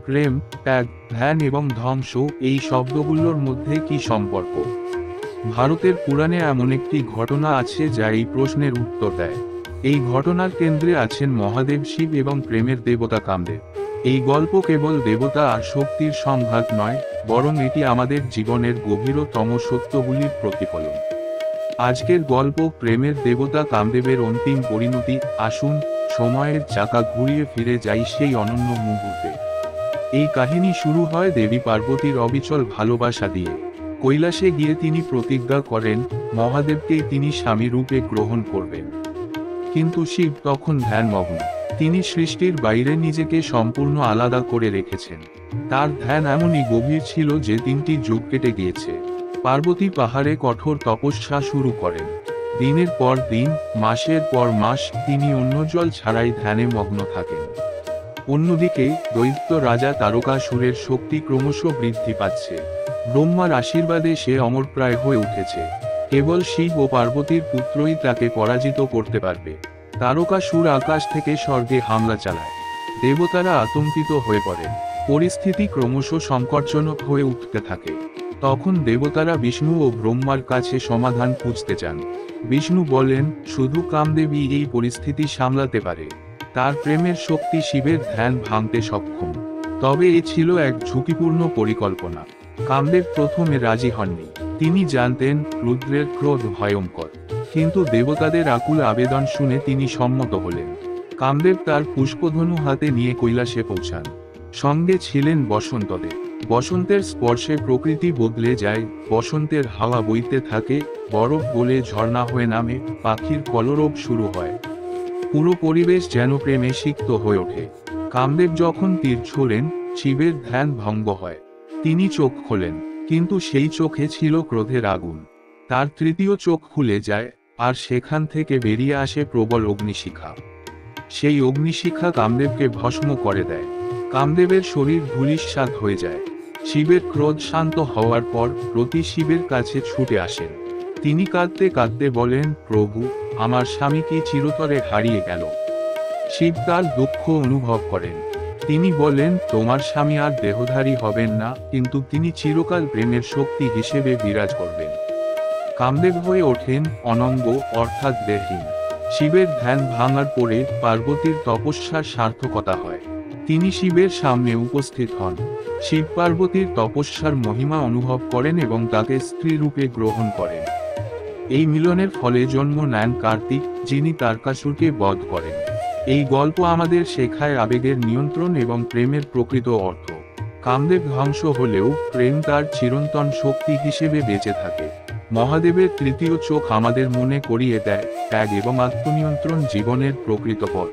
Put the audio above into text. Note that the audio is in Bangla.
প্রেম, ত্যাগ, ধ্যান এবং ধ্বংস, এই শব্দগুলোর মধ্যে কি সম্পর্ক? ভারতের পুরাণে এমন একটি ঘটনা আছে যা এই প্রশ্নের উত্তর দেয়। এই ঘটনার কেন্দ্রে আছেন মহাদেব শিব এবং প্রেমের দেবতা কামদেব। এই গল্প কেবল দেবতা আর শক্তির সংঘাত নয়, বরং এটি আমাদের জীবনের গভীরতম সত্যগুলির প্রতিফলন। আজকের গল্প প্রেমের দেবতা কামদেবের অন্তিম পরিণতি। আসুন সময়ের চাকা ঘুরিয়ে ফিরে যাই সেই অনন্য মুহূর্তে। এই কাহিনী শুরু হয় দেবী পার্বতীর অবিচল ভালোবাসা দিয়ে। কৈলাসে গিয়ে তিনি প্রতিজ্ঞা করেন মহাদেবকেই তিনি স্বামী রূপে গ্রহণ করবেন। কিন্তু শিব তখন ধ্যানমগ্ন। তিনি সৃষ্টির বাইরে নিজেকে সম্পূর্ণ আলাদা করে রেখেছেন। তার ধ্যান এমনই গভীর ছিল যে 3টি যুগ কেটে গিয়েছে। পার্বতী পাহাড়ে কঠোর তপস্যা শুরু করেন। দিনের পর দিন, মাসের পর মাস তিনি অন্য জল ছাড়াই ধ্যানে মগ্ন থাকেন। অন্যদিকে দৈত্য রাজা তারকাসুরের শক্তি ক্রমশ বৃদ্ধি পাচ্ছে। ব্রহ্মার আশীর্বাদে সে অমরপ্রায় হয়ে উঠেছে। কেবল শিব ও পার্বতীর পুত্রই তাকে পরাজিত করতে পারবে। তারকাসুর আকাশ থেকে স্বর্গে হামলা চালায়। দেবতারা আতঙ্কিত হয়ে পড়েন। পরিস্থিতি ক্রমশ সংকটজনক হয়ে উঠতে থাকে। তখন দেবতারা বিষ্ণু ও ব্রহ্মার কাছে সমাধান খুঁজতে চান। বিষ্ণু বলেন শুধু কামদেবই এই পরিস্থিতি সামলাতে পারে। তার প্রেমের শক্তি শিবের ধ্যান ভাঙতে সক্ষম। তবে এ ছিল এক ঝুঁকিপূর্ণ পরিকল্পনা। কামদেব প্রথমে রাজি হননি। তিনি জানতেন রুদ্রের ক্রোধ ভয়ঙ্কর। কিন্তু দেবতাদের আকুল আবেদন শুনে তিনি সম্মত হলেন। কামদেব তার পুষ্পধনু হাতে নিয়ে কৈলাসে পৌঁছান। সঙ্গে ছিলেন বসন্তদেব। বসন্তের স্পর্শে প্রকৃতি বদলে যায়। বসন্তের হাওয়া বইতে থাকে, বরফ গলে ঝর্ণা হয়ে নামে, পাখির কলরব শুরু হয়। পুরো পরিবেশ যেন প্রেমে সিক্ত হয়ে ওঠে। কামদেব যখন তীর ছোড়েন, শিবের ধ্যান ভঙ্গ হয়। তিনি চোখ খোলেন, কিন্তু সেই চোখে ছিল ক্রোধের আগুন। তার তৃতীয় চোখ খুলে যায়, আর সেখান থেকে বেরিয়ে আসে প্রবল অগ্নিশিখা। সেই অগ্নিশিখা কামদেবকে ভস্ম করে দেয়। কামদেবের শরীর ধূলিসাৎ হয়ে যায়। শিবের ক্রোধ শান্ত হওয়ার পর রতি শিবের কাছে ছুটে আসেন। তিনি কাঁদতে কাঁদতে বলেন, প্রভু, আমার স্বামী কি চিরতরে হারিয়ে গেল? শিব তার দুঃখ অনুভব করেন। তিনি বলেন, তোমার স্বামী আর দেহধারী হবেন না, কিন্তু তিনি চিরকাল প্রেমের শক্তি হিসেবে বিরাজ করবেন। কামদেব হয়ে ওঠেন অনঙ্গ, অর্থাৎ দেহহীন। শিবের ধ্যান ভাঙার পরে পার্বতীর তপস্যার সার্থকতা হয়। তিনি শিবের সামনে উপস্থিত হন। শিব পার্বতীর তপস্যার মহিমা অনুভব করেন এবং তাকে স্ত্রী রূপে গ্রহণ করেন। এই মিলনের ফলে জন্ম নেন কার্তিক, যিনি তারকাসুরকে বধ করেন। এই গল্প আমাদের শেখায় আবেগের নিয়ন্ত্রণ এবং প্রেমের প্রকৃত অর্থ। কামদেব ধ্বংস হলেও প্রেম তার চিরন্তন শক্তি হিসেবে বেঁচে থাকে। মহাদেবের তৃতীয় চোখ আমাদের মনে করিয়ে দেয় ত্যাগ এবং আত্মনিয়ন্ত্রণ জীবনের প্রকৃত পথ।